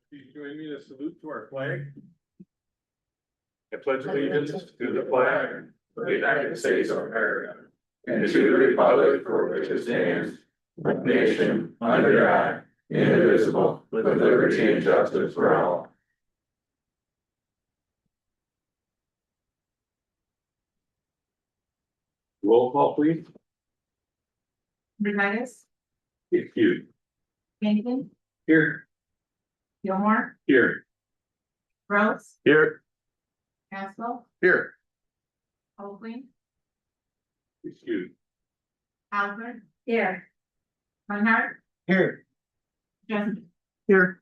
Please join me in a salute to our flag. I pledge allegiance to the flag of the United States of America and to the republic for which it stands, one nation, under God, indivisible, with liberty and justice for all. Roll call, please. Unitas, Excuse. Hannigan, Here. Gilmore, Here. Rose, Here. Haskell, Here. Oakley, Excuse. Albert. Here. Reinhardt, Here. Jesse. Here.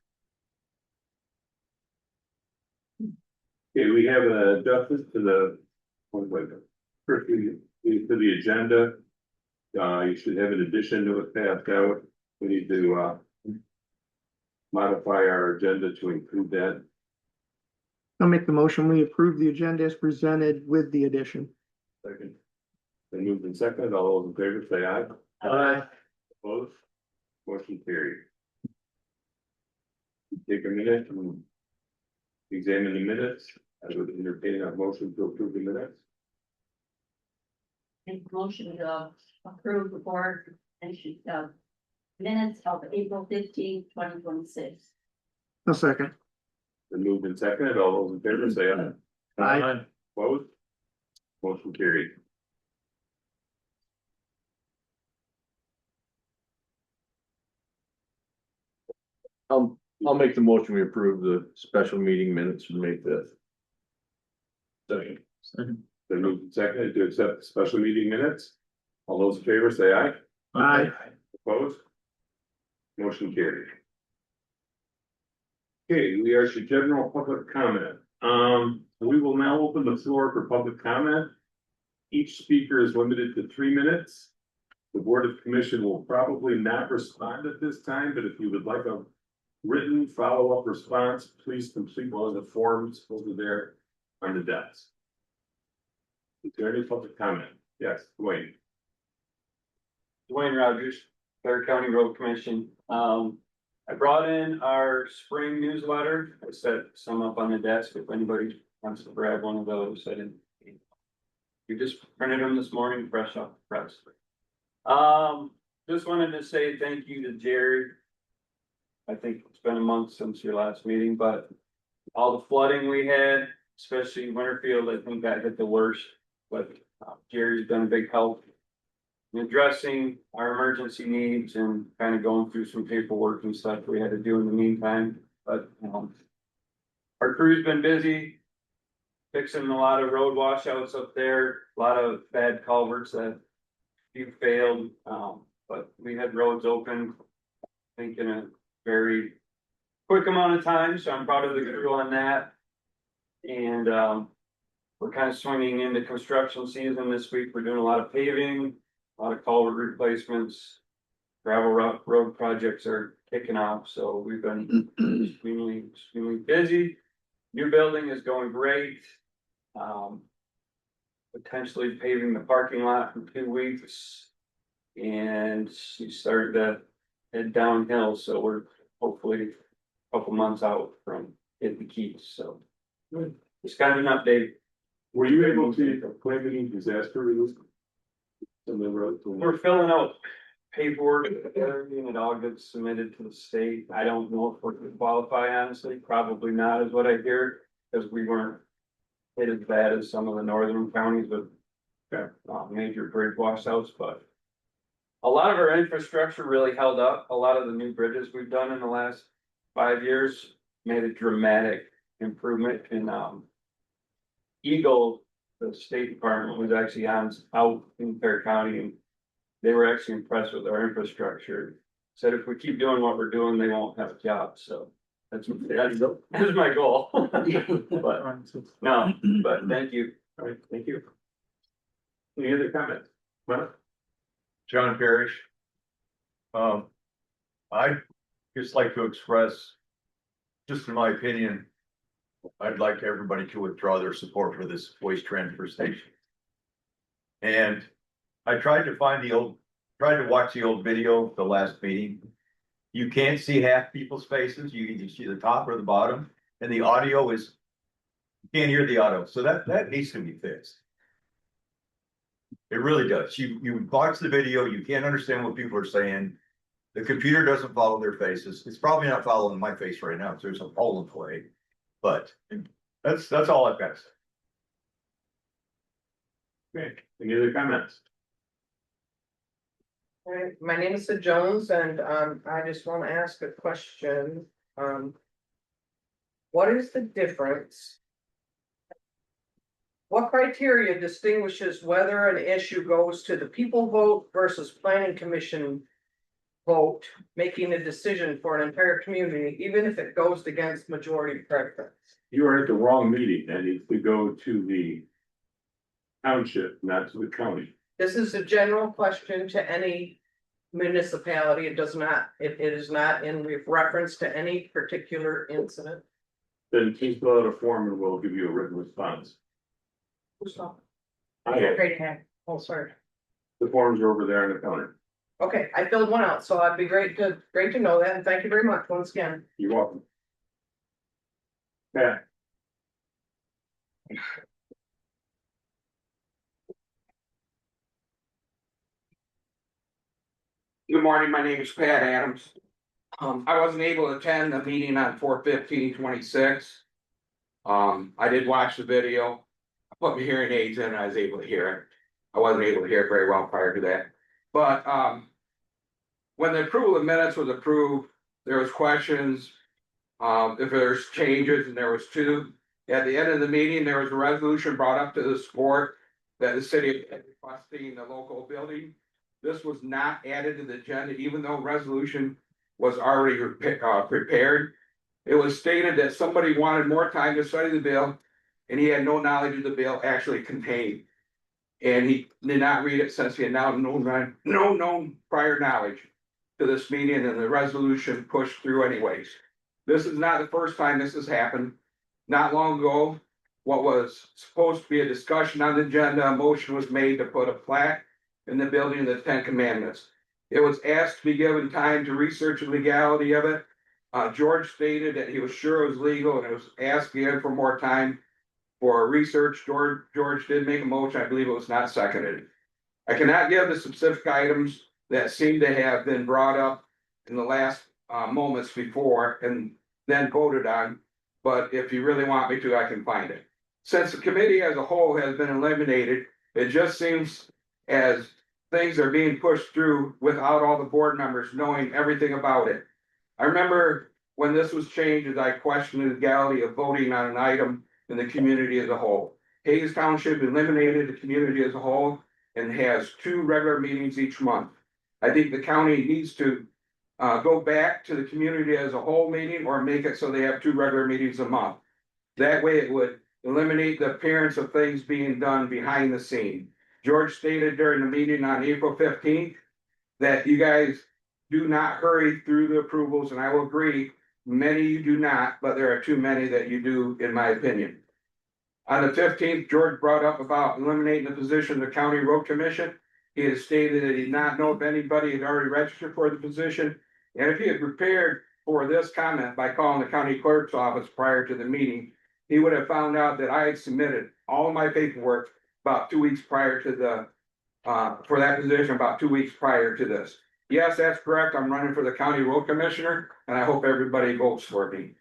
Okay, we have an adjustment to the, first to the agenda. You should have an addition to it passed out. We need to, modify our agenda to include that. I'll make the motion. We approve the agenda as presented with the addition. Second. Then moved and seconded. All those in favor say aye. Aye. Opposed? Motion carried. Take a minute and examine the minutes. I would entertain a motion to approve the minutes. Make a motion to approve the board and minutes of April 15, 2026. A second. Then moved and seconded. All those in favor say aye. Aye. Opposed? Motion carried. I'll make the motion, we approve the special meeting minutes from May 5th. Second. Then moved and seconded to accept the special meeting minutes. All those in favor say aye. Aye. Opposed? Motion carried. Okay, we are to general public comment. We will now open the floor for public comment. Each speaker is limited to 3 minutes. The Board of Commission will probably not respond at this time, but if you would like a written follow-up response, please complete one of the forms over there on the desk. Is there any public comment? Yes, Dwayne. Dwayne Rogers, Bear County Road Commission. I brought in our spring newsletter. I set some up on the desk if anybody wants to grab one of those. I didn't. We just printed them this morning, fresh off the press. Just wanted to say thank you to Jerry. I think it's been a month since your last meeting, but all the flooding we had, especially Winterfield, I think that hit the worst. But Jerry's been a big help in addressing our emergency needs and kind of going through some paperwork and stuff we had to do in the meantime. But our crew's been busy fixing a lot of road washouts up there, a lot of bad culverts that few failed. But we had roads open, I think in a very quick amount of time, so I'm proud of the crew on that. And we're kind of swinging into construction season this week. We're doing a lot of paving, a lot of culvert replacements, gravel road projects are kicking off, so we've been extremely busy. New building is going great. Potentially paving the parking lot in 2 weeks, and she started to head downhill, so we're hopefully a couple months out from hitting the keys, so. It's kind of an update. Were you able to claim any disaster relief? On the road? We're filling out paperwork, and it all gets submitted to the state. I don't know if we're gonna qualify, honestly, probably not is what I hear, because we weren't hit as bad as some of the northern counties with major bridge washouts, but a lot of our infrastructure really held up. A lot of the new bridges we've done in the last 5 years made a dramatic improvement in Eagle. The State Department was actually out in Bear County, and they were actually impressed with our infrastructure. Said if we keep doing what we're doing, they won't have jobs, so that's my goal. But thank you. All right, thank you. Any other comments? Well, John Parrish. I'd just like to express, just in my opinion, I'd like everybody to withdraw their support for this waste transfer station. And I tried to watch the old video of the last meeting. You can't see half people's faces, you either see the top or the bottom, and the audio is. You can't hear the audio, so that needs to be fixed. It really does. You watch the video, you can't understand what people are saying. The computer doesn't follow their faces. It's probably not following my face right now, because there's a Poland play. But that's all I've got to say. Okay, any other comments? Hi, my name is Sid Jones and I just want to ask a question. What is the difference? What criteria distinguishes whether an issue goes to the people vote versus planning commission vote, making a decision for an entire community, even if it goes against majority preference? You are at the wrong meeting. That needs to go to the township, not to the county. This is a general question to any municipality. It does not, it is not in reference to any particular incident. Then please fill out a form and we'll give you a written response. Who's talking? I have, Great to have. Oh, sorry. the forms are over there in the counter. Okay, I filled one out, so it'd be great to know that, and thank you very much once again. You're welcome. Yeah, Good morning, my name is Pat Adams. I wasn't able to attend the meeting on 4/15/26. I did watch the video. I put my hearing aids in and I was able to hear it. I wasn't able to hear it very well prior to that. But, when the approval of minutes was approved, there was questions. If there's changes, and there was two. At the end of the meeting, there was a resolution brought up to the board that the city is requesting the local building. This was not added to the agenda, even though resolution was already prepared. It was stated that somebody wanted more time to study the bill, and he had no knowledge of the bill actually contained. And he did not read it since he had now no known prior knowledge to this meeting, and the resolution pushed through anyways. This is not the first time this has happened. Not long ago, what was supposed to be a discussion on the agenda, a motion was made to put a plaque in the building of the Ten Commandments. It was asked to be given time to research the legality of it. George stated that he was sure it was legal, and it was asked again for more time for research. George did make a motion. I believe it was not seconded. I cannot give the specific items that seem to have been brought up in the last moments before and then voted on. But if you really want me to, I can find it. Since the committee as a whole has been eliminated, it just seems as things are being pushed through without all the board members knowing everything about it. I remember when this was changed, as I questioned the legality of voting on an item in the community as a whole. Hayes Township eliminated the community as a whole and has 2 regular meetings each month. I think the county needs to go back to the community as a whole meeting, or make it so they have 2 regular meetings a month. That way it would eliminate the appearance of things being done behind the scene. George stated during the meeting on April 15th that you guys do not hurry through the approvals, and I will agree, many you do not, but there are too many that you do, in my opinion. On the 15th, George brought up about eliminating the position of the County Road Commission. He had stated that he did not know if anybody had already registered for the position, and if he had prepared for this comment by calling the county clerk's office prior to the meeting, he would have found out that I had submitted all of my paperwork about 2 weeks prior to the, for that position, about 2 weeks prior to this. Yes, that's correct. I'm running for the county road commissioner, and I hope everybody votes for me.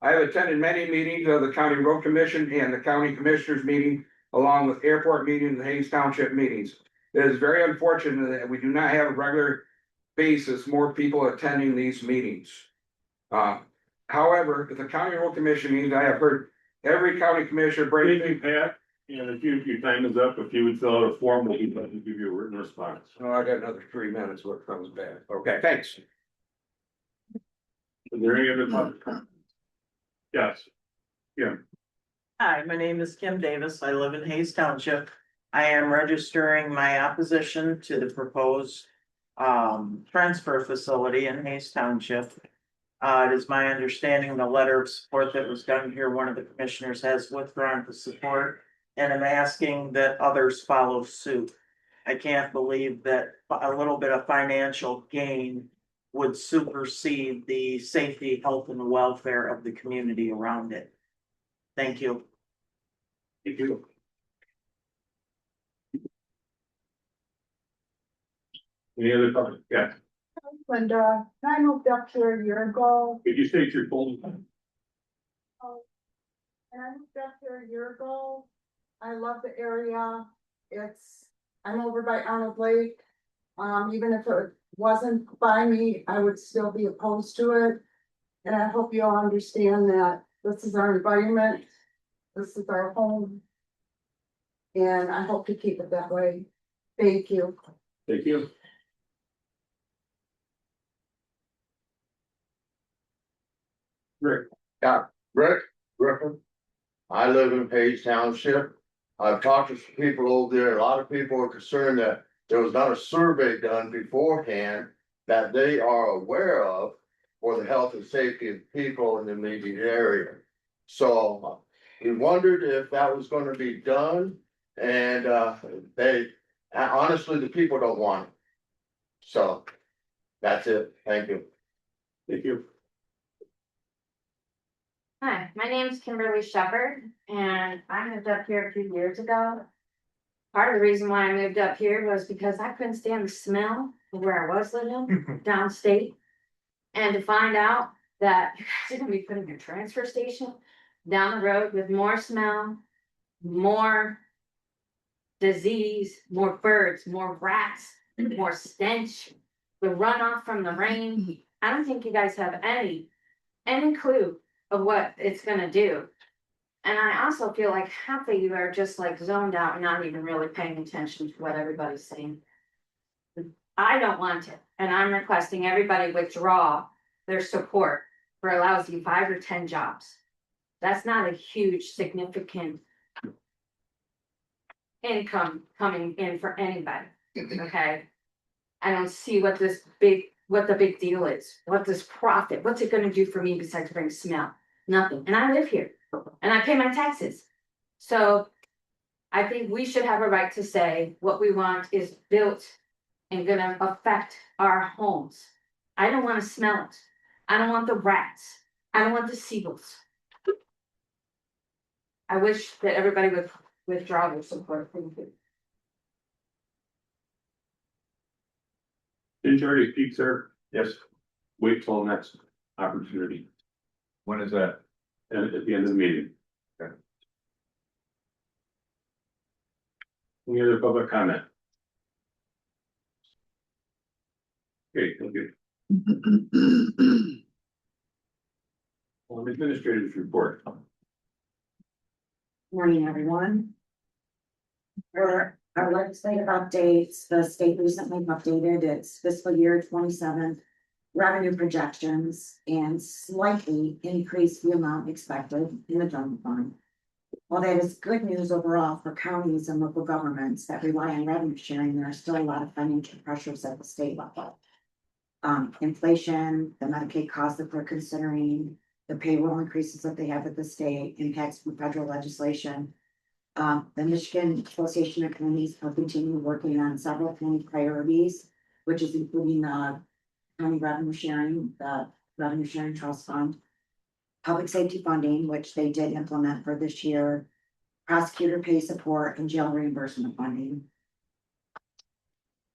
I have attended many meetings of the county road commission and the county commissioners meeting, along with airport meetings and Hayes Township meetings. It is very unfortunate that we do not have a regular basis, more people attending these meetings. However, at the county road commission meetings, I have heard every county commissioner break. thank you, Pat. And if your time is up, if you would fill out a form, we'll be glad to give you a written response. Oh, I got another 3 minutes before it comes back. Okay, thanks. Is there any other public comment? Yes. Yeah, Hi, my name is Kim Davis. I live in Hayes Township. I am registering my opposition to the proposed transfer facility in Hayes Township. It is my understanding the letter of support that was done here, one of the commissioners has withdrawn the support, and I'm asking that others follow suit. I can't believe that a little bit of financial gain would supersede the safety, health, and welfare of the community around it. Thank you. Thank you. Any other comment? Yeah, Linda, I moved up here a year ago, could you state your full? and I moved up here a year ago. I love the area. I'm over by Arnold Lake. Even if it wasn't by me, I would still be opposed to it. And I hope you all understand that this is our environment. This is our home. And I hope to keep it that way. Thank you. Thank you. Rick, Rick Griffin. I live in Page Township. I've talked to some people over there. A lot of people are concerned that there was not a survey done beforehand that they are aware of for the health and safety of people in the immediate area. So we wondered if that was gonna be done, and honestly, the people don't want it. So that's it. Thank you. thank you. Hi, my name is Kimberly Shepherd, and I moved up here a few years ago. Part of the reason why I moved up here was because I couldn't stand the smell of where I was living downstate. And to find out that you guys are gonna be putting a transfer station down the road with more smell, more disease, more birds, more rats, more stench, the runoff from the rain. I don't think you guys have any clue of what it's gonna do. And I also feel like half of you are just like zoned out and not even really paying attention to what everybody's saying. I don't want it, and I'm requesting everybody withdraw their support for a lousy 5 or 10 jobs. That's not a huge significant income coming in for anybody, okay? I don't see what the big deal is, what this profit, what's it gonna do for me besides bring smell? Nothing, and I live here, and I pay my taxes. So I think we should have a right to say what we want is built and gonna affect our homes. I don't wanna smell it. I don't want the rats. I don't want the seagulls. I wish that everybody would withdraw their support. Thank you. Didn't you already speak, sir? Yes, Wait till next opportunity, when is that? and at the end of the meeting. Okay. Any other public comment? Okay, thank you. Administrator's report. Morning, everyone. For our legislative updates, the state recently updated its fiscal year 27 revenue projections and slightly increased the amount expected in the general fund. While that is good news overall for counties and local governments that rely on revenue sharing, there are still a lot of financial pressures at the state level. Inflation, the Medicaid costs that we're considering, the payroll increases that they have at the state, impacts from federal legislation. The Michigan Association of Counties will continue working on several county priorities, which is including county revenue sharing, the revenue sharing trust fund, public safety funding, which they did implement for this year, prosecutor pay support, and jail reimbursement funding.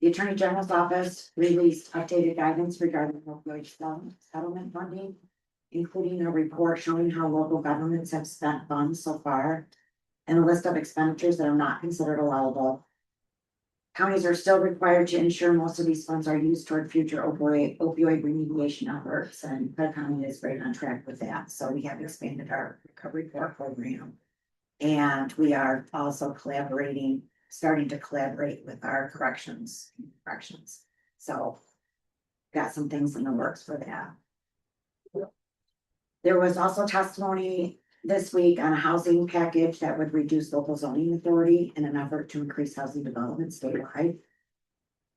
The Attorney General's office released updated guidance regarding opioid settlement funding, including a report showing how local governments have spent funds so far, and a list of expenditures that are not considered allowable. Counties are still required to ensure most of these funds are used toward future opioid remediation efforts, and Fred County is right on track with that. So we have expanded our recovery program. And we are also starting to collaborate with our corrections. So got some things in the works for that. There was also testimony this week on a housing package that would reduce local zoning authority in an effort to increase housing development statewide.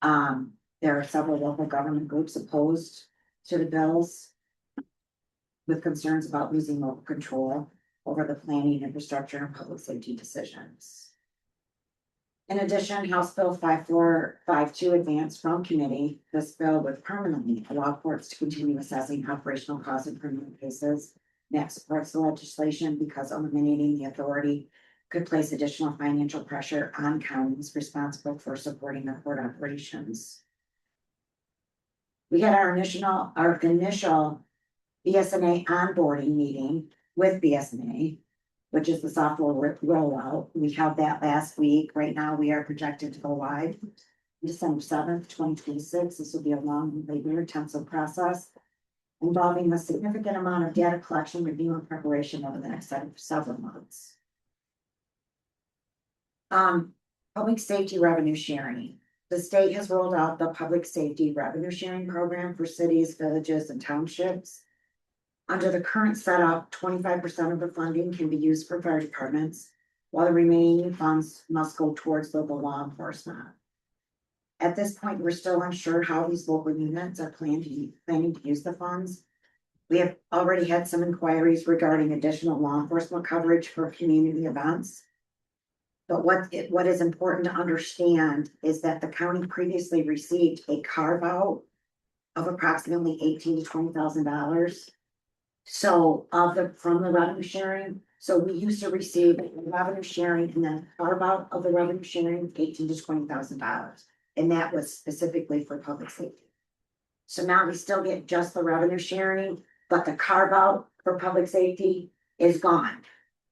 There are several local government groups opposed to the bills with concerns about losing local control over the planning, infrastructure, and public safety decisions. In addition, House Bill 5452 advanced from committee. This bill would permanently allow courts to continue assessing operational costs in criminal cases. That supports the legislation because eliminating the authority could place additional financial pressure on counties responsible for supporting the court operations. We had our initial BSNA onboarding meeting with BSNA, which is the software rollout. We held that last week. Right now, we are projected to go live December 7th, 2026. This will be a long, labor intensive process involving a significant amount of data collection, review, and preparation over the next several months. Public safety revenue sharing. The state has rolled out the public safety revenue sharing program for cities, villages, and townships. Under the current setup, 25% of the funding can be used for fire departments, while the remaining funds must go towards local law enforcement. At this point, we're still unsure how these local units are planning to use the funds. We have already had some inquiries regarding additional law enforcement coverage for community events. But what is important to understand is that the county previously received a carve out of approximately $18,000 to $20,000. So from the revenue sharing, so we used to receive revenue sharing and then carve out of the revenue sharing $18,000 to $20,000, and that was specifically for public safety. So now we still get just the revenue sharing, but the carve out for public safety is gone,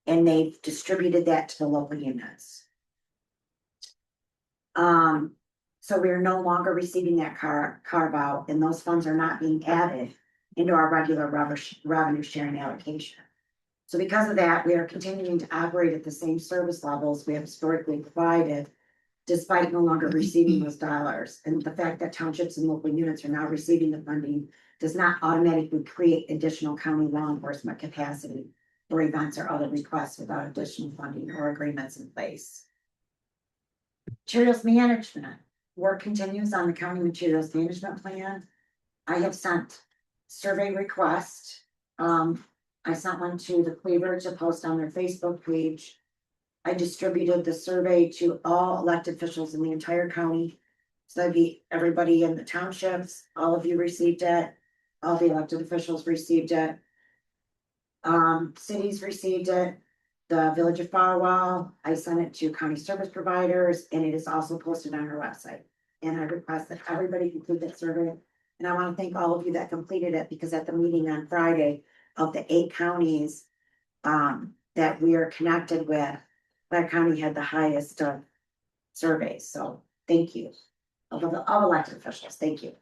and they've distributed that to the local units. So we are no longer receiving that carve out, and those funds are not being added into our regular revenue sharing allocation. So because of that, we are continuing to operate at the same service levels we have historically provided, despite no longer receiving those dollars. And the fact that townships and local units are now receiving the funding does not automatically create additional county law enforcement capacity for events or other requests without additional funding or agreements in place. Materials management. Work continues on the county materials management plan. I have sent survey request. I sent one to the Cleaver to post on their Facebook page. I distributed the survey to all elected officials in the entire county. So that'd be everybody in the townships. All of you received it. All the elected officials received it. Cities received it. The Village of Farwell, I sent it to county service providers, and it is also posted on our website. And I request that everybody complete that survey. And I want to thank all of you that completed it, because at the meeting on Friday, of the 8 counties that we are connected with, that county had the highest surveys. So thank you. Of elected officials, thank you.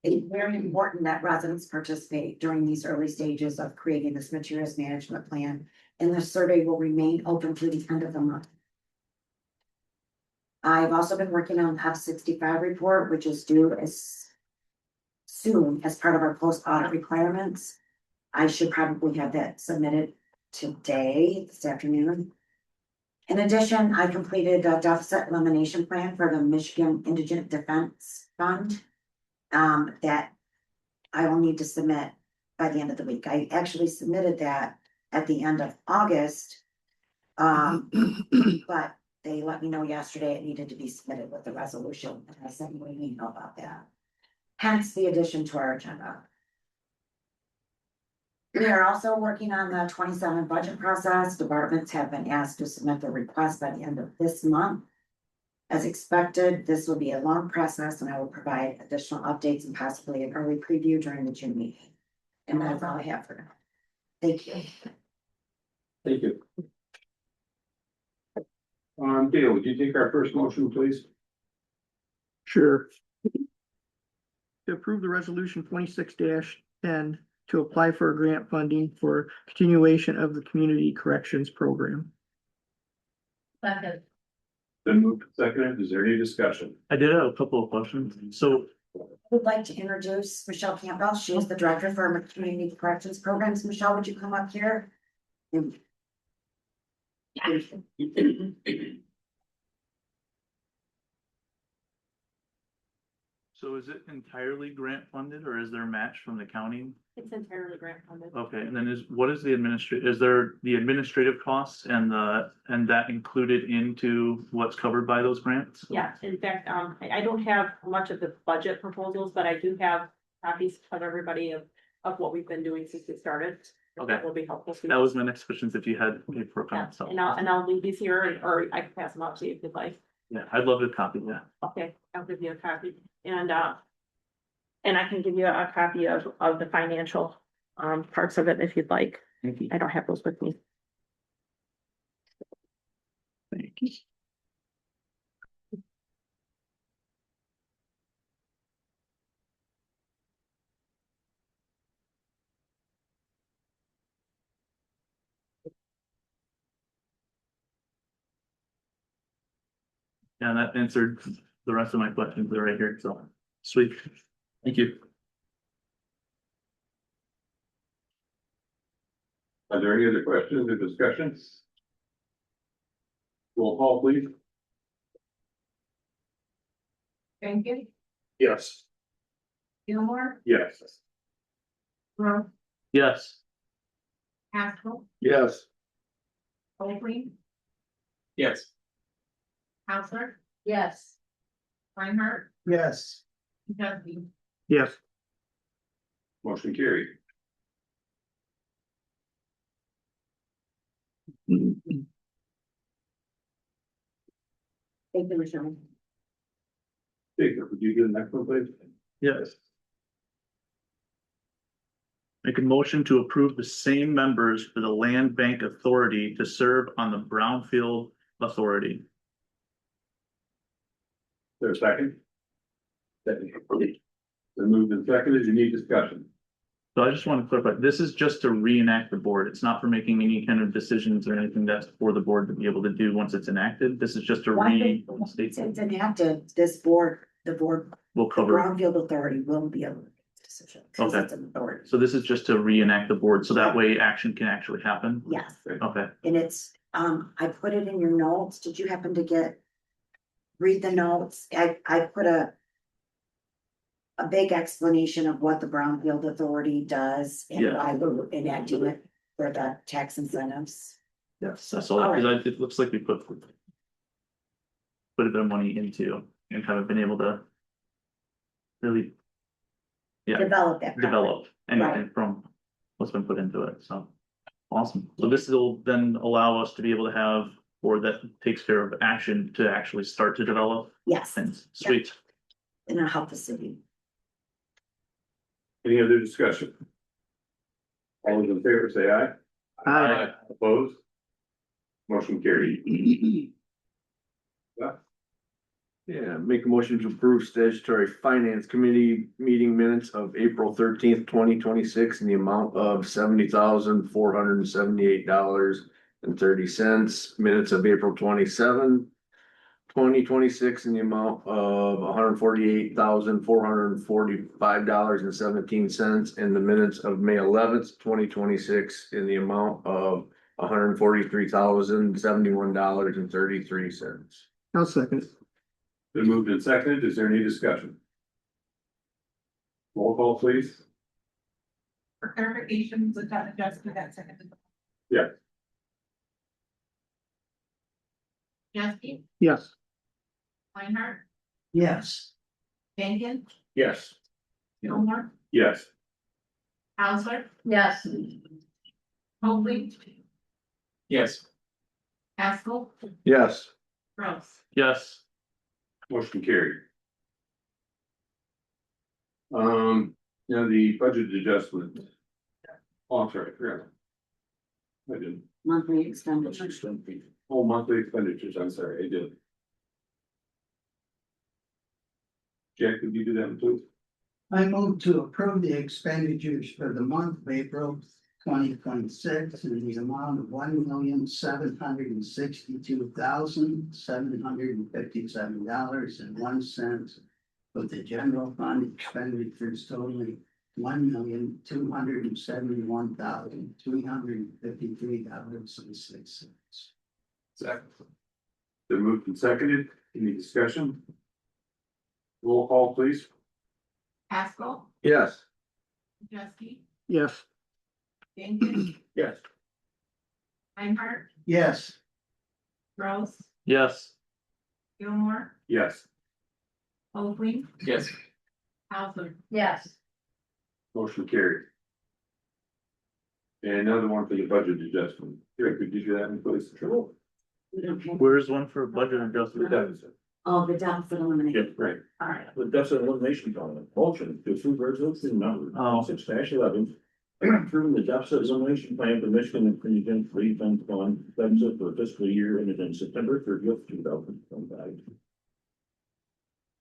It's very important that residents participate during these early stages of creating this materials management plan, and the survey will remain open through the end of the month. I've also been working on the F-65 report, which is due as soon as part of our post audit requirements. I should probably have that submitted today, this afternoon. In addition, I completed a deficit elimination plan for the Michigan Indigent Defense Fund that I will need to submit by the end of the week. I actually submitted that at the end of August. But they let me know yesterday it needed to be submitted with the resolution, and I sent you an email about that. Hence the addition to our agenda. We are also working on the 27 budget process. Departments have been asked to submit their request by the end of this month. As expected, this will be a long process, and I will provide additional updates and possibly an early preview during the June meeting. And that's all I have for now. Thank you. Thank you. Dale, would you take our first motion, please? Sure. To approve the resolution 26-10 to apply for grant funding for continuation of the community corrections program. Second. Then moved and seconded. Is there any discussion? I did have a couple of questions. So I would like to introduce Michelle Campbell. She is the director for our community corrections programs. Michelle, would you come up here? So is it entirely grant funded or is there a match from the county? It's entirely grant funded. Okay, and then what is the is there the administrative costs and that included into what's covered by those grants? Yeah, in fact, I don't have much of the budget proposals, but I do have copies of everybody of what we've been doing since we started. Okay. That will be helpful. to you. That was my next question, if you had a for Yeah, so. and I'll leave these here, or I can pass them out to you if you'd like. Yeah, I'd love to copy that. Okay, I'll give you a copy, and I can give you a copy of the financial, parts of it if you'd like. Thank you. I don't have those with me. Thank you. Yeah, that answered the rest of my questions. They're right here, so sweet. Thank you. Are there any other questions or discussions? Roll call, please. Jenkins, Yes. Gilmore, Yes. Rowe, Yes. Haskell, Yes. Oakley, Yes. Hauser, Yes. Reinhardt, Yes. Dusty. Yes. Motion carried. Thank you, Michelle. Jacob, would you do the next one, please? Yes. Make a motion to approve the same members for the Land Bank Authority to serve on the Brownfield Authority. There a second? Second. Then moved and seconded, you need discussion. So I just want to clarify, this is just to reenact the board. It's not for making any kind of decisions or anything that's for the board to be able to do once it's enacted. This is just to Once restate. it's enacted, this board, the We'll the cover. Brownfield Authority will be able to make a decision. 'Cause Okay. it's an authority. So this is just to reenact the board, so that way action can actually happen? Yes, Okay, and it's, I put it in your notes. Did you happen to read the notes? I put a big explanation of what the Brownfield Authority does and Yeah. why we're enacting it for the tax incentives. yes, that's all, because it looks like we put a bit of money into and kind of been able to really Develop that. property. develop anything from what's been put into it, so. Awesome, so this will then allow us to be able to have, or that takes care of action to actually start to develop Yes, things, sweet. and it'll help the city. Any other discussion? All those in favor say aye. Aye. Opposed? Motion carried. Yeah, make a motion to approve statutory finance committee meeting minutes of April 13th, 2026 in the amount of $70,478.30. Minutes of April 27th, 2026 in the amount of $148,445.17, and the minutes of May 11th, 2026 in the amount of $143,071.33. I'll second. Been moved and seconded, is there any discussion? Roll call, please. For clarification, was that adjusted that second? Yeah. Jesse, Yes. Reinhardt, Yes. Jenkins, Yes. Gilmore, Yes. Hauser, Yes. Oakley, Yes. Haskell, Yes. Rose. Yes. Motion carried. Now the budget adjustment. Oh, I'm sorry, I forgot. I didn't. Monthly expenditures. Oh, monthly expenditures, I'm sorry, I did. Jack, could you do that, please? I move to approve the expenditures for the month of April 2026 in the amount of $1,762,757.01, with the general fund expenditures totaling $1,271,353.06. Second. Been moved and seconded, any discussion? Roll call, please. Haskell, Yes. Janeski, Yes. Jenkins, Yes. Einhardt, Yes. Rose, Yes. Gilmore, Yes. Oakley, Yes. Hauser. Yes. Motion carried. And another one for the budget adjustment. Here, could you do that in place? Sure. Where's one for budget The adjustment? deficit. Oh, the deficit elimination. Yeah, right. All right. The deficit elimination fund, motion to approve resolution number Oh. 6-11. Approving the deficit elimination plan for Michigan and Region Refund Fund deficit for fiscal year ended in September 30th, 2025. Is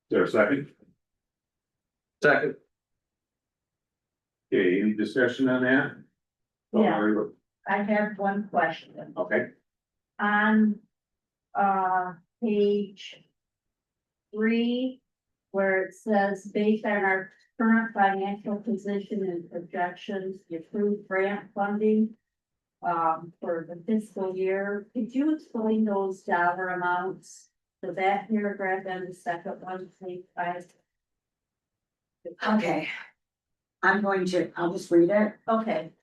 there a second? Second. Okay, any discussion on that? Yeah. I have one question. Okay, On, page 3, where it says, based on our current financial position and projections, the approved grant funding for the fiscal year, could you explain those dollar amounts? So that paragraph and the second one, please, Okay. I'll just read it. Okay,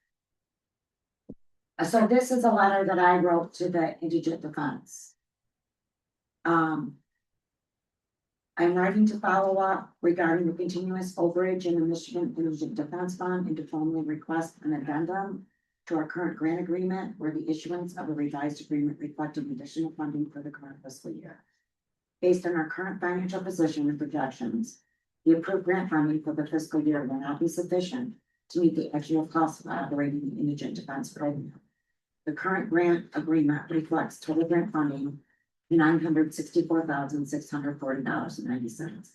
So this is a letter that I wrote to the indigent defense. I'm writing to follow up regarding the continuous overage in the Michigan Indigent Defense Fund and to formally request an addendum to our current grant agreement where the issuance of a revised agreement reflecting additional funding for the current fiscal year. Based on our current financial position and projections, the approved grant funding for the fiscal year will not be sufficient to meet the actual cost of operating the indigent defense program. The current grant agreement reflects total grant funding $964,640.90,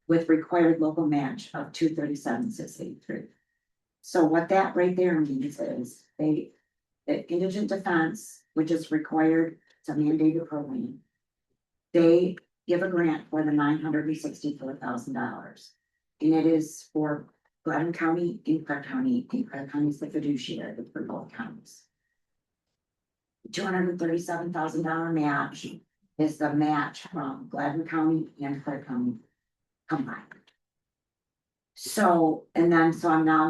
with required local match of $237,683. So what that right there means is the indigent defense, which is required to mandate a program, they give a grant for the $964,000. And it is for Gladden County and Clark County, and Clark County is the fiduciary for both counties. $237,000 match is the match from Gladden County and Clark County combined. So, I'm now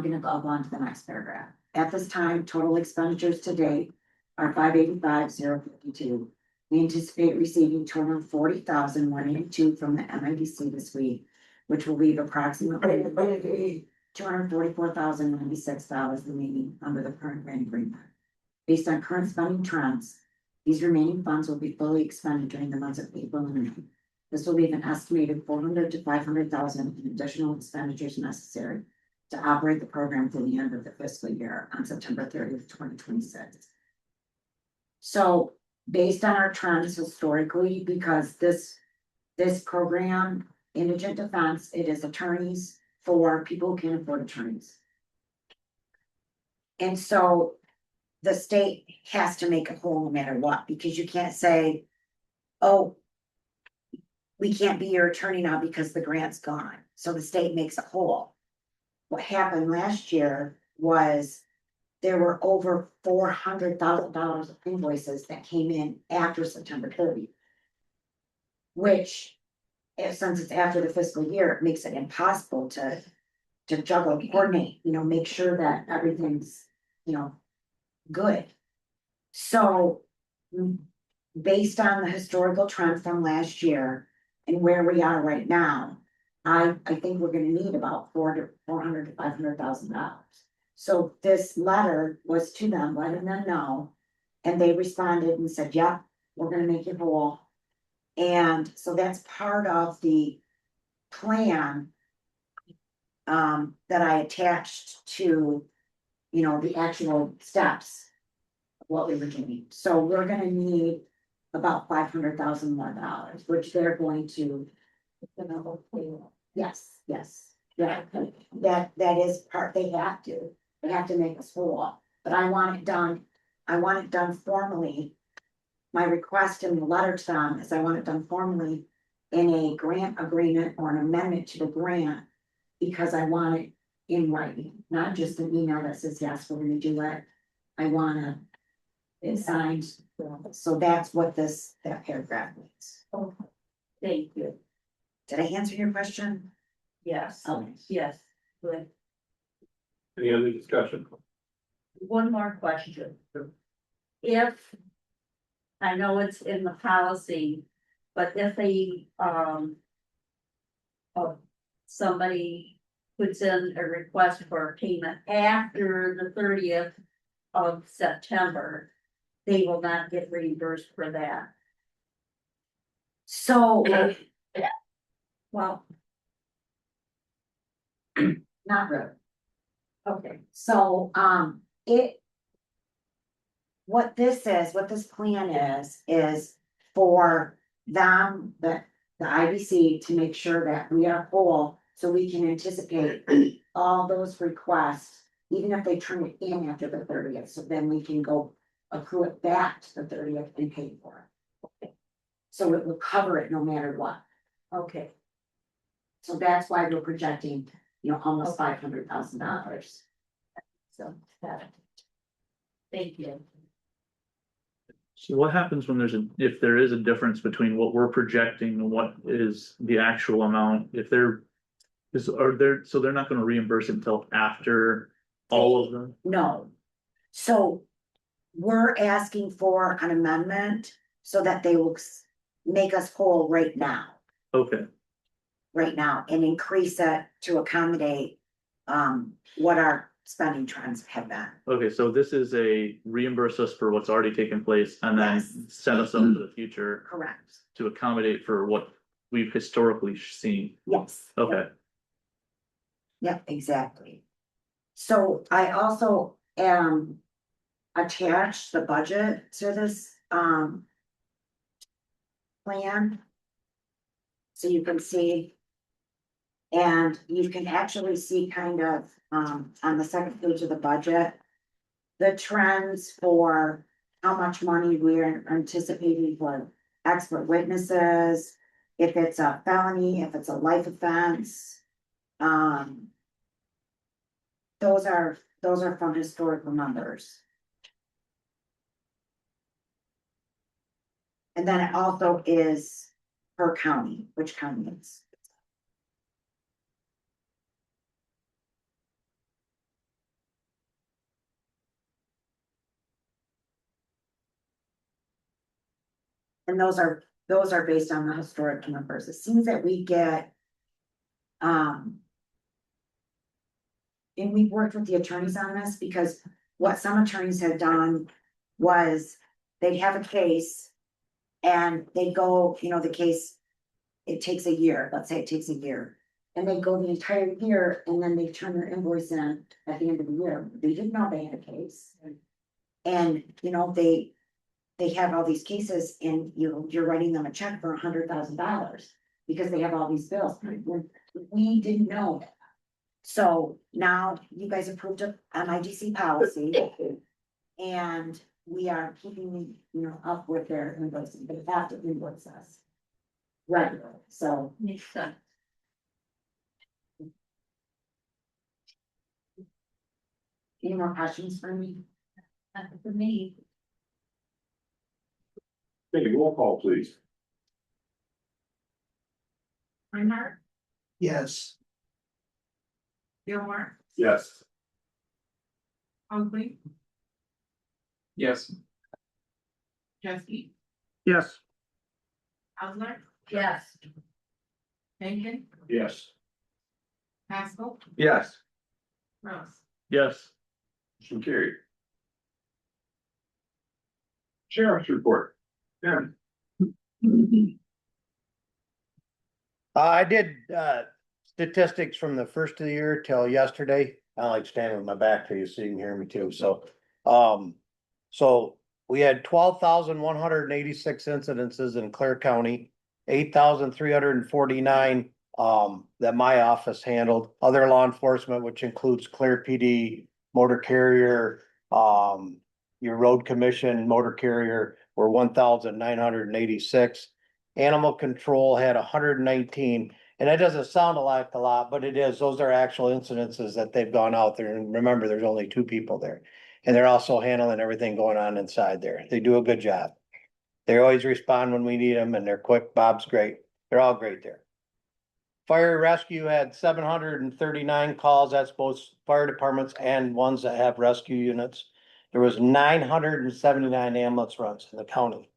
gonna go on to the next paragraph. At this time, total expenditures to date are $585,052. We anticipate receiving $240,182 from the MIDC this week, which will leave approximately $244,096 remaining under the current grant agreement. Based on current spending trends, these remaining funds will be fully expended during the months of April and May. This will leave an estimated $400,000 to $500,000 in additional expenditures necessary to operate the program through the end of the fiscal year on September 30th, 2026. So based on our trends historically, because this program, indigent defense, it is attorneys for people who can't afford attorneys. And so the state has to make a whole no matter what, because you can't say, oh, we can't be your attorney now because the grant's gone. So the state makes a whole. What happened last year was there were over $400,000 of invoices that came in after September 30th. Which, since it's after the fiscal year, it makes it impossible to juggle, coordinate, make sure that everything's, good. So based on the historical trend from last year and where we are right now, I think we're gonna need about $400,000 to $500,000. So this letter was to them, letting them know, and they responded and said, "Yep, we're gonna make it whole." And so that's part of the plan that I attached to, the actual steps of what we were doing. So we're gonna need about $500,000 more dollars, which they're going to. Yes, yeah, that is part, they have to make us whole, but I want it done formally. My request in the letter to them is I want it done formally in a grant agreement or an amendment to the grant. Because I want it in writing, not just an email that says, yes, we're gonna do it. I wanna it signed, so that's what that paragraph means. thank you. Did I answer your question? Yes, Okay. yes. Good. Any other discussion? One more question. If. I know it's in the policy, but if somebody puts in a request for a payment after the 30th of September, they will not get reimbursed for that. So, Well, not really. okay, So, what this plan is for them, the IBC to make sure that we are whole, so we can anticipate all those requests, even if they turn it in after the 30th, so then we can go accrue it back to the 30th and pay for it. So it will cover it no matter what. okay, So that's why we're projecting, almost Okay. $500,000. so that. Thank you. So what happens when if there is a difference between what we're projecting and what is the actual amount, if so they're not gonna reimburse it until after all of them? No. So we're asking for an amendment so that they will make us whole right now, Okay, and increase it to accommodate what our spending trends have been. okay, so this is a reimburse us for what's already taken place and then Yes. set us up for the future Correct. to accommodate for what we've historically seen. Yes. Okay, Yep, exactly. So I also attached the budget to this plan. So you can see. And you can actually see kind of on the second page of the budget. The trends for how much money we're anticipating for expert witnesses. If it's a felony, if it's a life offense. Those are from historical numbers. And then it also is per county, which county it's. And those are based on the historic numbers. It seems that we get. And we've worked with the attorneys on this because what some attorneys have done was they'd have a case. And they go, the case, it takes a year, let's say it takes a year. And they go the entire year and then they turn their invoice in at the end of the year. They didn't know they had a case. And, they have all these cases and you're writing them a check for $100,000 because they have all these bills. We didn't know that. So now you guys approved an IGC policy. And we are keeping, up with their invoicing, but they have to invoice us. Regularly, so. Makes sense. Any more questions for me? For me. Okay, roll call, please. Reinhardt, Yes. Gilmore, Yes. Hunkley, Yes. Jesse, Yes. Osler. Yes. Hagan, Yes. Haskell, Yes. Ross. yes, Motion carried. Sheriff's report. Yeah. I did statistics from the first of the year till yesterday. I like standing with my back to you so you can hear me too, so. So we had 12,186 incidences in Clare County, 8,349 that my office handled. Other law enforcement, which includes Clare PD, motor carrier, your road commission, motor carrier were 1,986. Animal control had 119, and that doesn't sound like a lot, but it is. Those are actual incidences that they've gone out there. And remember, there's only 2 people there. And they're also handling everything going on inside there. They do a good job. They always respond when we need them and they're quick. Bob's great. They're all great there. Fire rescue had 739 calls. That's both fire departments and ones that have rescue units. There was 979 ambulance runs in the county.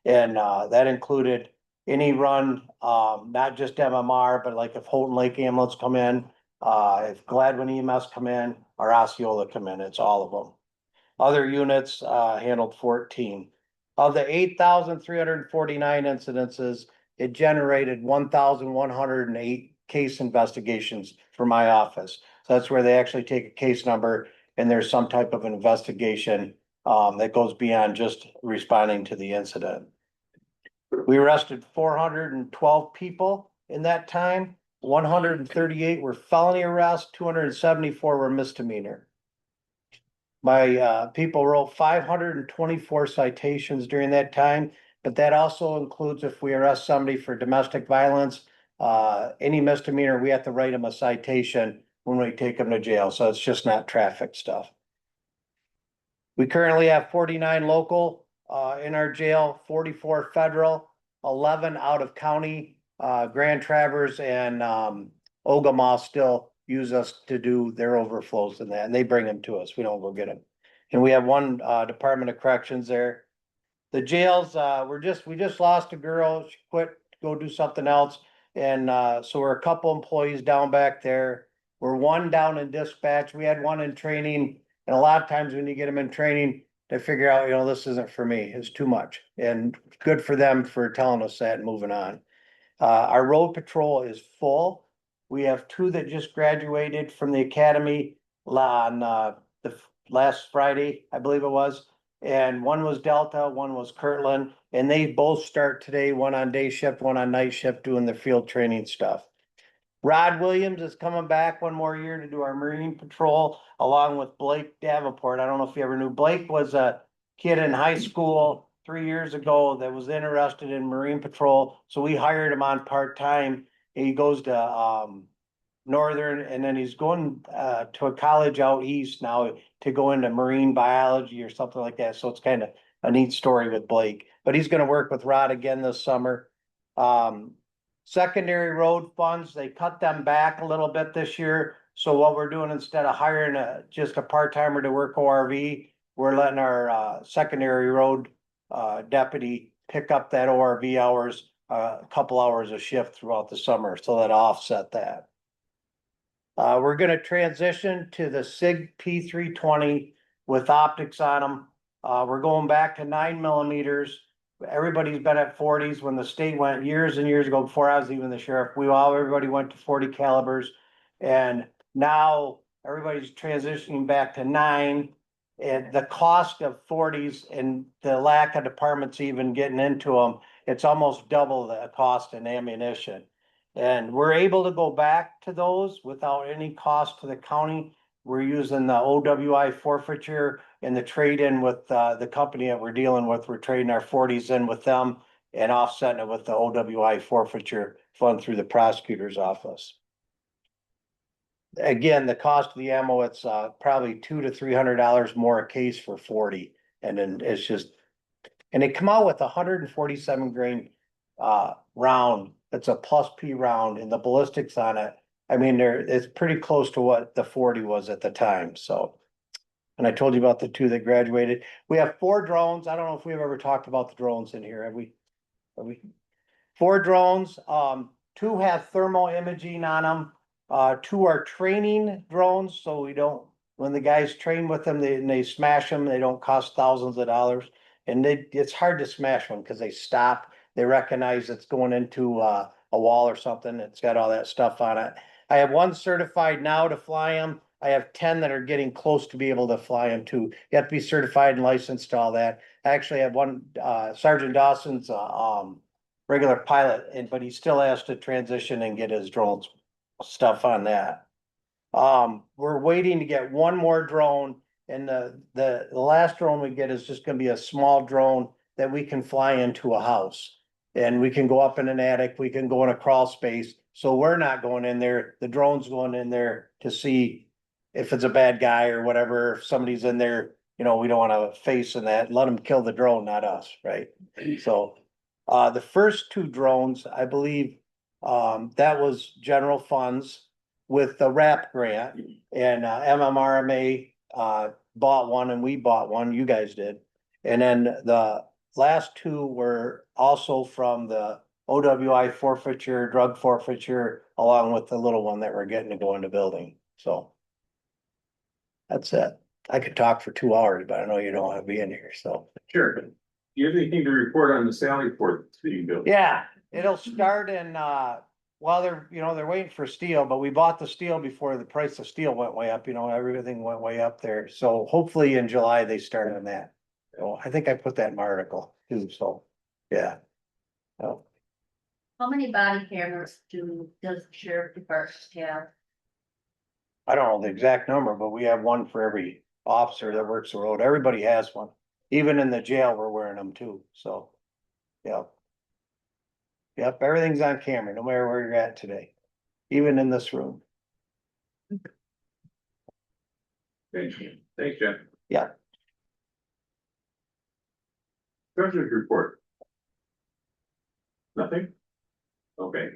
And that included any run, not just MMR, but like if Houghton Lake ambulance come in, if Gladwin EMS come in, or Osceola come in, it's all of them. Other units handled 14. Of the 8,349 incidences, it generated 1,108 case investigations for my office. So that's where they actually take a case number and there's some type of investigation that goes beyond just responding to the incident. We arrested 412 people in that time. 138 were felony arrests, 274 were misdemeanor. My people wrote 524 citations during that time, but that also includes if we arrest somebody for domestic violence, any misdemeanor, we have to write them a citation when we take them to jail. So it's just not traffic stuff. We currently have 49 local in our jail, 44 federal, 11 out of county. Grand Traverse and Ogama still use us to do their overflows and that, and they bring them to us. We don't go get them. And we have one Department of Corrections there. The jails, we just lost a girl. She quit to go do something else. And so we're a couple employees down back there. We're one down in dispatch. We had one in training. And a lot of times when you get them in training, they figure out, this isn't for me. It's too much. And good for them for telling us that and moving on. Our road patrol is full. We have 2 that just graduated from the academy on the last Friday, I believe it was. And one was Delta, one was Kirtland, and they both start today, one on day shift, one on night shift, doing the field training stuff. Rod Williams is coming back one more year to do our Marine Patrol, along with Blake Davenport. I don't know if you ever knew, Blake was a kid in high school 3 years ago that was interested in Marine Patrol, so we hired him on part-time. He goes to Northern, and then he's going to a college out east now to go into marine biology or something like that. So it's kind of a neat story with Blake, but he's going to work with Rod again this summer. Secondary road funds, they cut them back a little bit this year. So what we're doing, instead of hiring just a part-timer to work ORV, we're letting our secondary road deputy pick up that ORV hours, a couple hours a shift throughout the summer, so that offset that. We're gonna transition to the SIG P320 with optics on them. We're going back to 9mm. Everybody's been at 40s. When the state went years and years ago, before I was even the sheriff, everybody went to 40 calibers. And now everybody's transitioning back to 9. And the cost of 40s and the lack of departments even getting into them, it's almost double the cost in ammunition. And we're able to go back to those without any cost to the county. We're using the OWI forfeiture and the trade-in with the company that we're dealing with. We're trading our 40s in with them and offsetting it with the OWI forfeiture fund through the prosecutor's office. Again, the cost of the ammo, it's probably $200 to $300 more a case for 40. And then it's just, and they come out with 147 grain round. It's a plus P round, and the ballistics on it, I mean, it's pretty close to what the 40 was at the time. So, and I told you about the 2 that graduated. We have 4 drones. I don't know if we've ever talked about the drones in here. Have we? 4 drones. 2 have thermal imaging on them. 2 are training drones, so we don't, when the guys train with them, they smash them. They don't cost thousands of dollars, and it's hard to smash one because they stop. They recognize it's going into a wall or something. It's got all that stuff on it. I have 1 certified now to fly them. I have 10 that are getting close to be able to fly them too. You have to be certified and licensed to all that. I actually have 1, Sergeant Dawson's regular pilot, but he still has to transition and get his drones stuff on that. We're waiting to get 1 more drone, and the last drone we get is just gonna be a small drone that we can fly into a house. And we can go up in an attic, we can go in a crawl space. So we're not going in there, the drone's going in there to see if it's a bad guy or whatever. If somebody's in there, we don't want to face in that, let them kill the drone, not us, right? So the first 2 drones, I believe, That was general funds with the RAP grant and MMRMA bought one and we bought one, you guys did. And then the last two were also from the OWI forfeiture, drug forfeiture, along with the little one that we're getting to go into building, so. That's it. I could talk for 2 hours, but I know you don't wanna be in here, so. Sure. Do you have anything to report on the Sally Port that's being built? Yeah, it'll start in, well, they're waiting for steel, but we bought the steel before the price of steel went way up, everything went way up there. So hopefully in July they start on that. So I think I put that in my article too, so, yeah. Oh, How many body cameras does the sheriff department have? I don't know the exact number, but we have one for every officer that works the road. Everybody has one. Even in the jail, we're wearing them too, so, yeah. Yep, everything's on camera, no matter where you're at today, even in this room. Thanks, Jeff. Yeah. Treasurer's report. Nothing? Okay,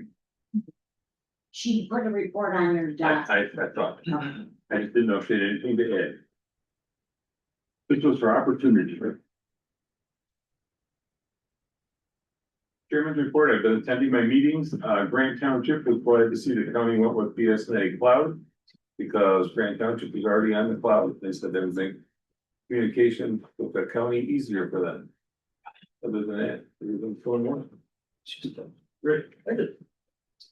She put a report on her desk. I thought, I just didn't know if she had anything to add. This was for opportunity, right? Chairman's report, I've been attending my meetings, Grant Township was glad to see the county went with BSNA cloud. Because Grant Township is already on the cloud, they said that would make communication with the county easier for them. Other than that, everything's going on. Great, I did.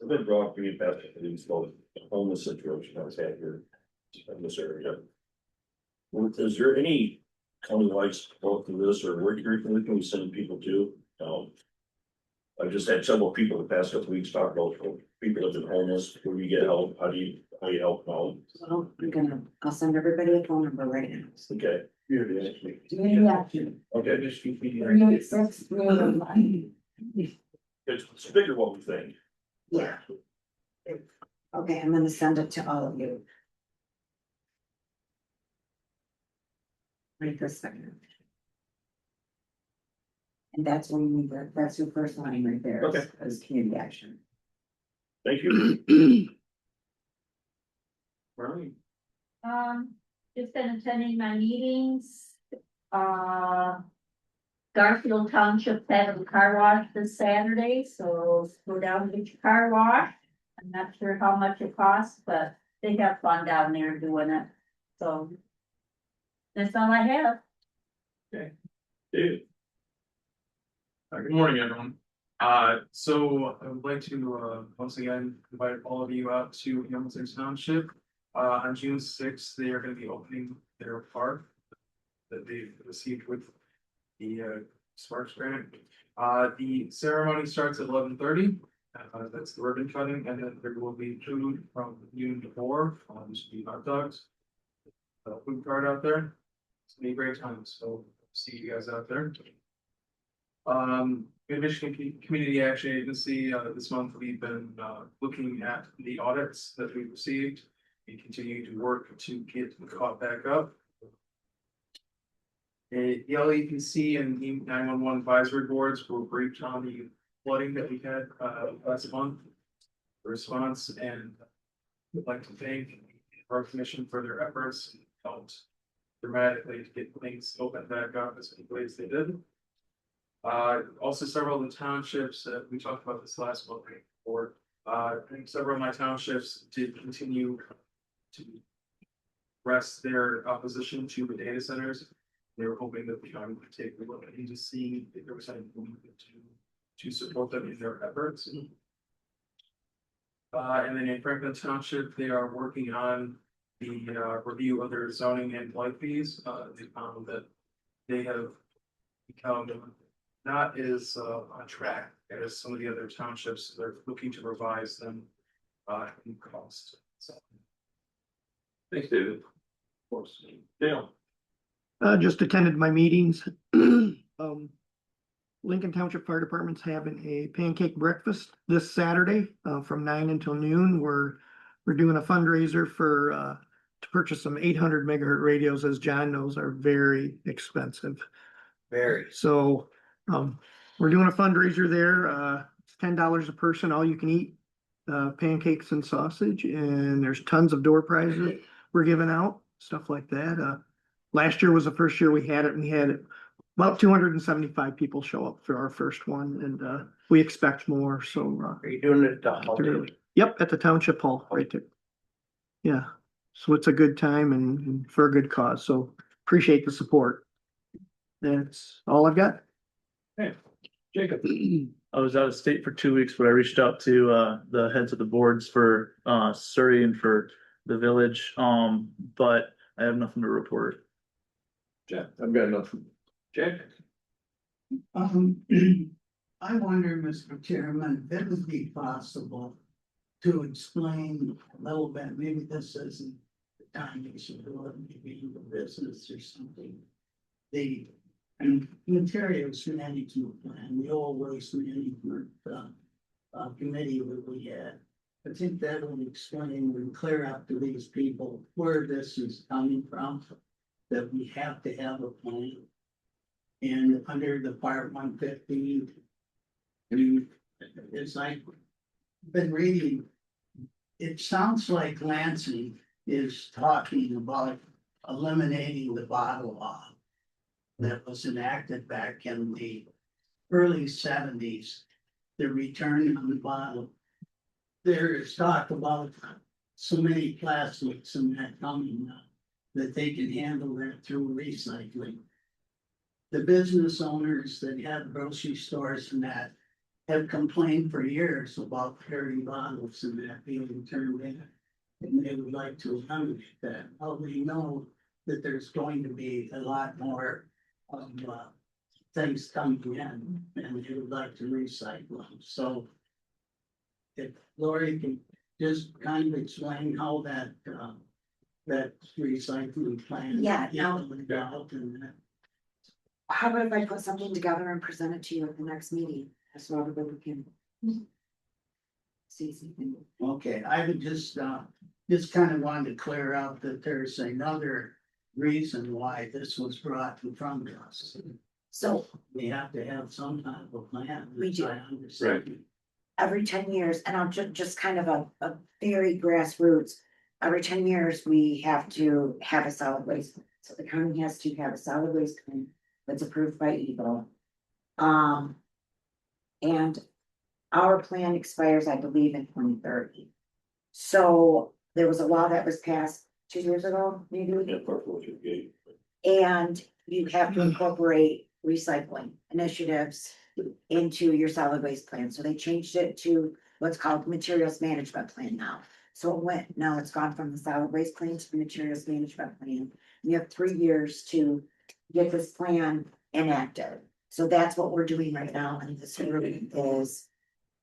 I've been brought to me past these homeless situation I was had here in this area. Is there any countywide support for this, or where can we send people to? I've just had several people the past couple weeks talk about people that have been homeless, where you get help, how do you help them out? Well, I'll send everybody a phone number right now. Okay. Yeah. Okay. 386-309. It's bigger what we think. Yeah. Okay, I'm gonna send it to all of you. Right this second. And that's when you need that's your first line right there. Okay. Is community action. Thank you. Right. Just been attending my meetings. Garfield Township having a car wash this Saturday, so go down and get your car washed. I'm not sure how much it costs, but they have fun down there doing it, so. That's all I have. David. Good morning, everyone. So I would like to, once again, invite all of you out to Hamilton Township. On June 6th, they are gonna be opening their park that they've received with the Sparks grant. The ceremony starts at 11:30. That's the ribbon cutting, and then there will be food from noon to 4, this will be hot dogs. Food cart out there. It's gonna be a great time, so see you guys out there. In Michigan Community Action Agency, this month we've been looking at the audits that we've received. We continue to work to get caught back up. The LEPC and the 911 advisory boards were briefed on the flooding that we had last month. The response, and I'd like to thank our commission for their efforts, helped dramatically to get things opened back up as quickly as they did. Also several of the townships, we talked about this last month before, I think several of my townships did continue to rest their opposition to the data centers. They were hoping that the county would take a look into seeing if there was anything to support them in their efforts. And then in Franklin Township, they are working on the review of their zoning and light fees. They found that they have become not as on track as some of the other townships. They're looking to revise them in cost. So. Thanks, David. Of course. Dale. Just attended my meetings. Lincoln Township Fire Department's having a pancake breakfast this Saturday, from 9 until noon. We're doing a fundraiser for, to purchase some 800 megahertz radios, as John knows, are very expensive. Very. So, we're doing a fundraiser there. It's $10 a person, all you can eat pancakes and sausage, and there's tons of door prizes we're giving out, stuff like that. Last year was the first year we had it, and we had about 275 people show up for our first one, and we expect more, so. Are you doing it at the Yep, at the township hall, right there. Yeah, so it's a good time and for a good cause, so appreciate the support. That's all I've got. Jacob. I was out of state for 2 weeks, but I reached out to the heads of the boards for Surrey and for the village. But I have nothing to report. Jeff. I've got nothing. Jack. I wonder, Mr. Chairman, if it would be possible to explain a little bit, maybe this isn't the time you should do it, maybe in the business or something. The materials management plan, the old waste management committee that we had. I think that will explain and clear up to these people where this is coming from, that we have to have a plan. And under the part 115, it's like, been reading, it sounds like Lansing is talking about eliminating the bottle law that was enacted back in the early 70s, the return on the bottle. There is talk about so many plastics and that coming now that they can handle that through recycling. The business owners that have grocery stores and that have complained for years about dirty bottles and that being turned in. And they would like to eliminate that. Well, we know that there's going to be a lot more of things coming in and they would like to recycle them. So if Lori can just kind of explain how that that recycling plan. Yeah, no. Involved in that. How about if I put something together and present it to you at the next meeting, so everybody can see something. Okay, I would just kind of wanted to clear out that there's another reason why this was brought in front of us. So We have to have some kind of a plan. We do. I understand. every 10 years, and I'm just kind of a very grassroots. Every 10 years, we have to have a solid waste. So the county has to have a solid waste plan that's approved by Eagle. And our plan expires, I believe, in 2030. So there was a law that was passed 2 years ago, maybe. And you have to incorporate recycling initiatives into your solid waste plan. So they changed it to what's called materials management plan now. So now it's gone from the solid waste plan to the materials management plan. You have 3 years to get this plan enacted. So that's what we're doing right now. And this group is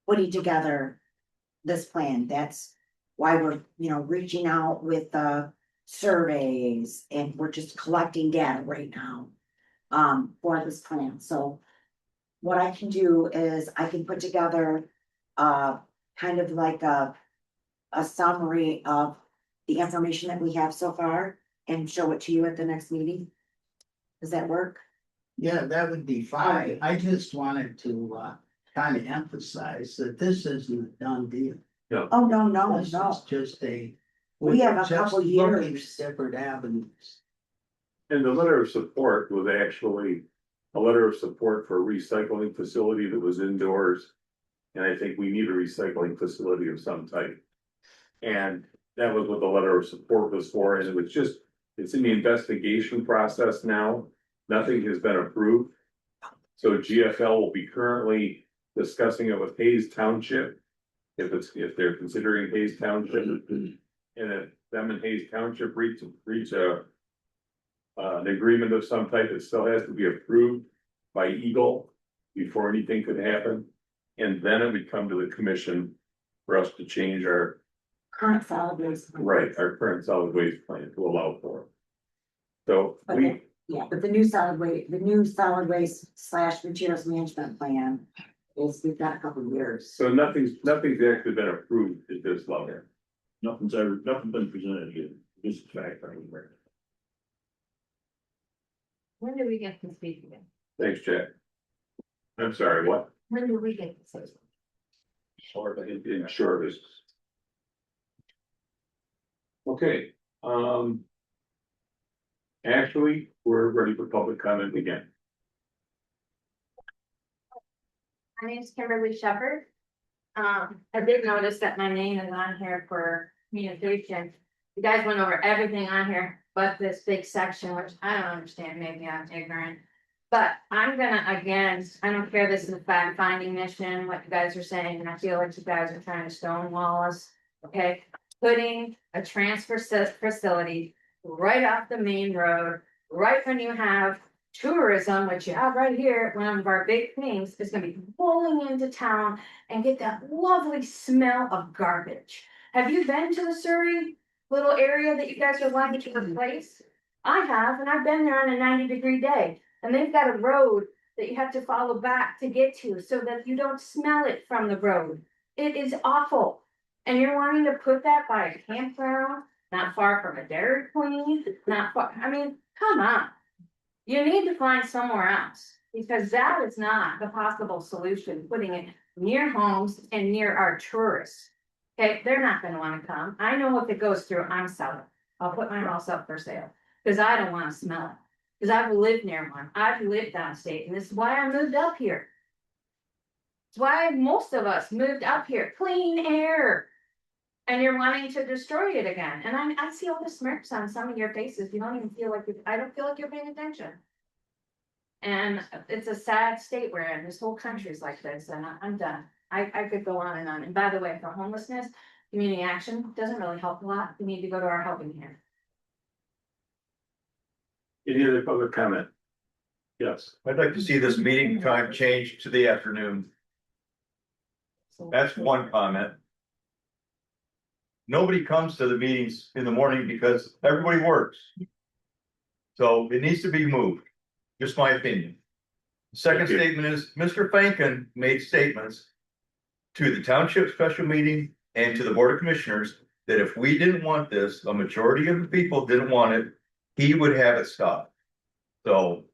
putting together this plan. That's why we're, reaching out with surveys and we're just collecting data right now for this plan. So what I can do is I can put together kind of like a summary of the information that we have so far and show it to you at the next meeting. Does that work? Yeah, that would be fine. I just wanted to kind of emphasize that this isn't a done deal. Oh, no. This is just We have a just couple looking years. at different avenues. And the letter of support was actually a letter of support for a recycling facility that was indoors. And I think we need a recycling facility of some type. And that was what the letter of support was for, and it was just, it's in the investigation process now. Nothing has been approved. So GFL will be currently discussing it with Hayes Township. If they're considering Hayes Township, and if them and Hayes Township reach an agreement of some type, it still has to be approved by Eagle before anything could happen. And then it would come to the commission for us to change our Current solid waste. plan. our current solid waste plan to allow for it. So Okay. Yeah, but the new solid waste / materials management plan is, we've got a couple of years. so nothing's actually been approved at this level. Nothing's been presented yet, this is fact, I mean, When do we get to speak again? Thanks, Jack. I'm sorry, what? When do we get to say? in short business. Okay, actually, we're ready for public comment again. My name's Kimberly Shepherd. I did notice that my name is on here for communication. You guys went over everything on here, but this big section, which I don't understand, maybe I'm ignorant. But I'm gonna, again, I don't care, this is a fact finding mission, what you guys are saying, and I feel like you guys are trying to stonewall us, okay? Putting a transfer facility right off the main road, right when you have tourism, which you have right here, one of our big things is gonna be rolling into town and get that lovely smell of garbage. Have you been to the Surrey little area that you guys are wanting to replace? I have, and I've been there on a 90-degree day, and they've got a road that you have to follow back to get to so that you don't smell it from the road. It is awful. And you're wanting to put that by a campground, not far from a Dairy Queen, not far, I mean, come on. You need to find somewhere else, because that is not the possible solution, putting it near homes and near our tourists. Okay, they're not gonna wanna come. I know if it goes through, I'm selling. I'll put my house up for sale, because I don't wanna smell it. Because I've lived near one, I've lived downstate, and this is why I moved up here. It's why most of us moved up here, clean air. And you're wanting to destroy it again, and I see all the smirks on some of your faces, you don't even feel like, I don't feel like you're paying attention. And it's a sad state we're in, this whole country's like this, and I'm done. I could go on, and by the way, for homelessness, community action doesn't really help a lot, we need to go to our helping hand. Any other public comment? Yes. I'd like to see this meeting time changed to the afternoon. That's one comment. Nobody comes to the meetings in the morning because everybody works. So it needs to be moved, just my opinion. The second Thank you. statement is, Mr. Fankin made statements to the township special meeting and to the board of commissioners that if we didn't want this, a majority of the people didn't want it, he would have it stopped. So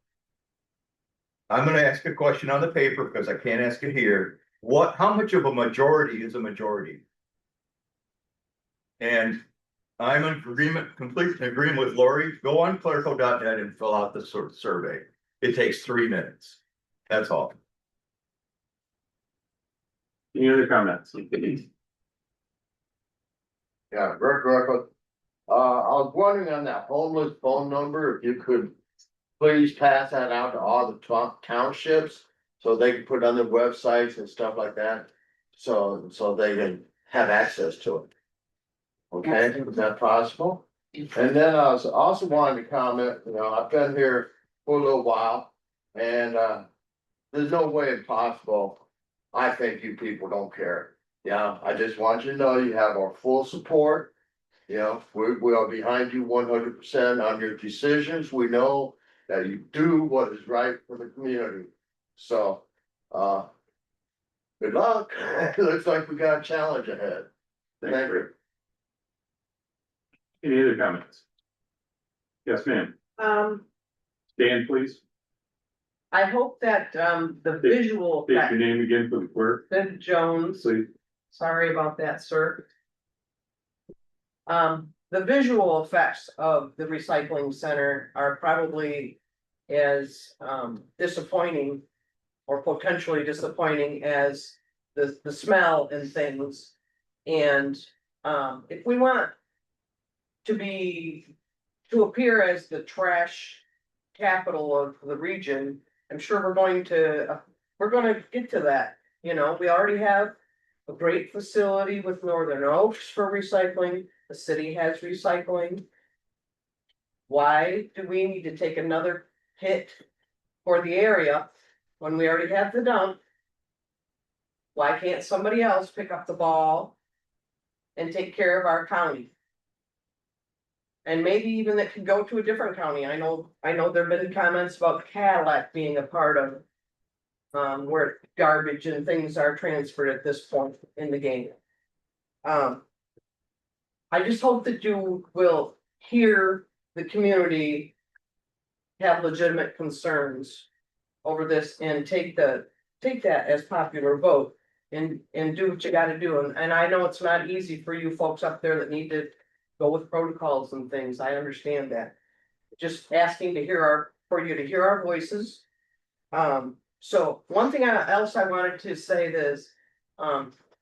I'm gonna ask a question on the paper because I can't ask it here. How much of a majority is a majority? And I'm in agreement, complete agreement with Lori. Go on clerical.net and fill out the survey. It takes 3 minutes. That's all. Any other comments? Yeah, Rick Griffith. I was wondering on that homeless phone number, if you could please pass that out to all the townships. So they can put on their websites and stuff like that. So they can have access to it. Okay, is that possible? And then I was also wanting to comment, I've been here for a little while. And there's no way possible. I think you people don't care. Yeah, I just want you to know you have our full support. We are behind you 100% on your decisions. We know that you do what is right for the community. So, good luck. It looks like we got a challenge ahead. Thank you. Any other comments? Yes, ma'am. Stand, please. I hope that, the visual. State your name again for the clerk, Ben Jones. please. Sorry about that, sir. The visual effects of the recycling center are probably as disappointing or potentially disappointing as the smell and things. And if we want to appear as the trash capital of the region, I'm sure we're going to get to that. We already have a great facility with Northern Oaks for recycling. The city has recycling. Why do we need to take another hit for the area when we already have the dump? Why can't somebody else pick up the ball and take care of our county? And maybe even that could go to a different county. I know there've been comments about Cadillac being a part of where garbage and things are transferred at this point in the game. I just hope that you will hear the community have legitimate concerns over this and take that as popular vote. and do what you gotta do, and I know it's not easy for you folks up there that need to go with protocols and things, I understand that. Just asking to for you to hear our voices. So one thing else I wanted to say is,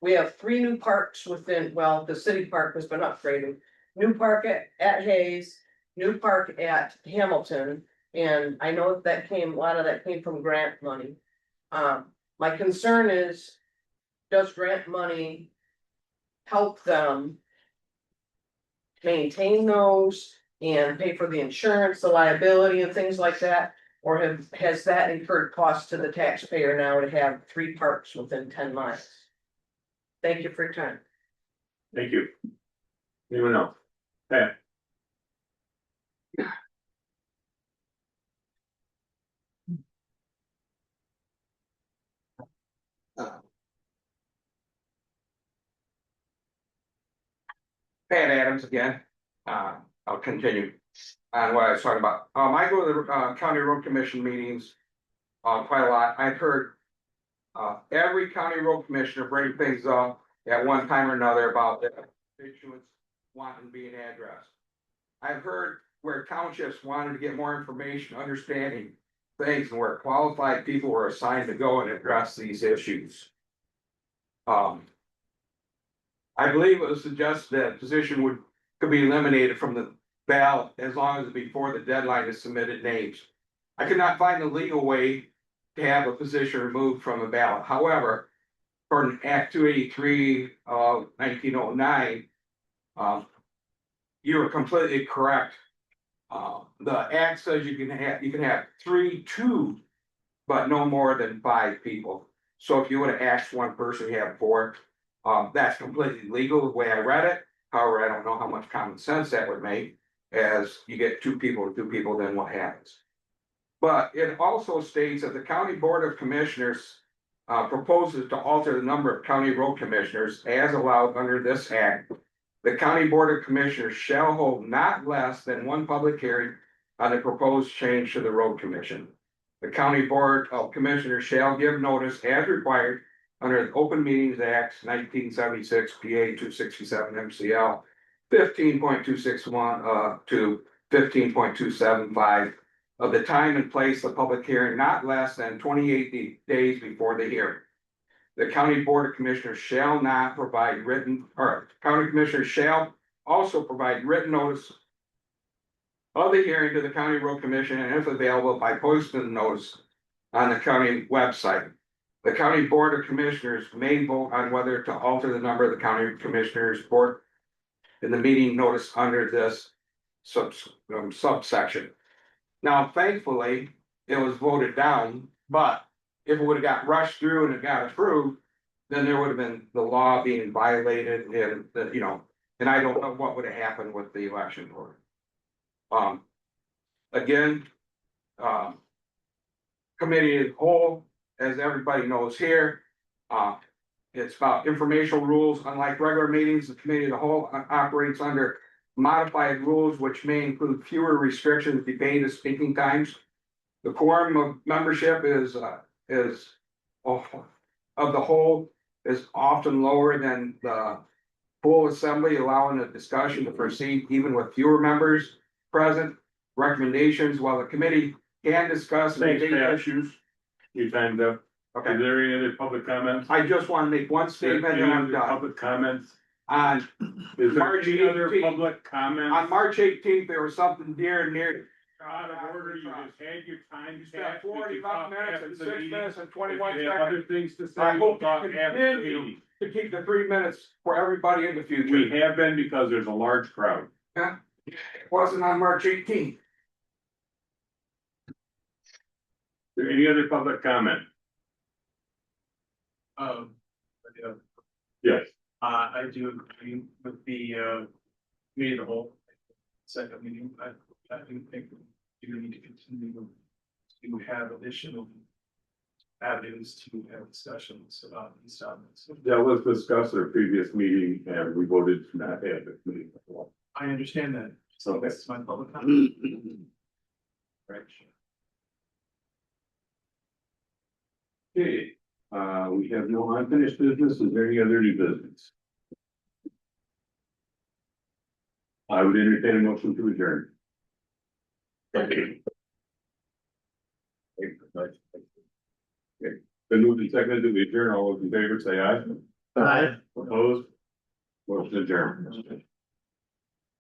we have 3 new parks within, well, the city park has been upgraded. New park at Hayes, new park at Hamilton, and I know that a lot of that came from grant money. My concern is, does grant money help them maintain those and pay for the insurance, the liability and things like that? Or has that incurred costs to the taxpayer now to have 3 parks within 10 miles? Thank you for your time. Thank you. Anyone else? Pat? Pat Adams again. I'll continue on what I was talking about. I go to the county road commission meetings quite a lot. I've heard every county road commissioner bring things up at one time or another about their constituents wanting to be an address. I've heard where townships wanted to get more information, understanding things, and where qualified people were assigned to go and address these issues. I believe it was suggested that position could be eliminated from the ballot as long as before the deadline is submitted names. I could not find the legal way to have a position removed from the ballot. However, according to Act 283 of 1909, you are completely correct. The act says you can have 2, but no more than 5 people. So if you would have asked one person, you have 4. That's completely legal the way I read it. However, I don't know how much common sense that would make, as you get 2 people, then what happens? But it also states that the County Board of Commissioners proposes to alter the number of county road commissioners as allowed under this act. The County Board of Commissioners shall hold not less than 1 public hearing on the proposed change to the road commission. The County Board of Commissioners shall give notice as required under the Open Meetings Act 1976, PA 267 MCL 15.261 to 15.275 of the time and place of public hearing not less than 28 days before the hearing. The County Board of Commissioners shall not provide County Commissioners shall also provide written notice of the hearing to the County Road Commission, and if available, by posting the notice on the county website. The County Board of Commissioners may vote on whether to alter the number of the County Commissioners Board in the meeting notice under this subsection. Now, thankfully, it was voted down, but if it would have got rushed through and it got approved, then there would have been the law being violated, and and I don't know what would have happened with the election board. Again, committee as a whole, as everybody knows here, it's about informational rules. Unlike regular meetings, the committee as a whole operates under modified rules, which may include fewer restrictions, debate, and speaking times. The quorum of membership is of the whole is often lower than the full assembly, allowing the discussion to proceed even with fewer members present. Recommendations, while the committee can discuss and Thanks, debate Pat. issues. Your time's up. Okay. Is there any other public comments? I just want to make one statement and I'm Any other done. public comments? On Is there March any other 18th. public comments? On March 18th, there was something dear and near. Out of order, you just had your time. You spent Pat. We can 45 talk minutes after and the 6 meeting. minutes and If 21 you have other seconds. things to say, I we'll hope talk you after the continue meeting. to keep the 3 minutes for everybody in the We future. have been because there's a large crowd. Yeah. Wasn't on March 18th. Is there any other public comment? Yeah. Yes. I do agree with the, committee of the whole. Second meeting, I do think you need to continue to have additional avenues to have discussions about these topics. That was discussed at a previous meeting and we voted to not have it meeting. I understand that, so Okay. that's my public comment. Right. Okay, We have no unfinished business. Is there any other new business? I would entertain a motion to adjourn. Been moved and seconded that we adjourn. All those in favor say aye. Aye. Opposed? Motion adjourned.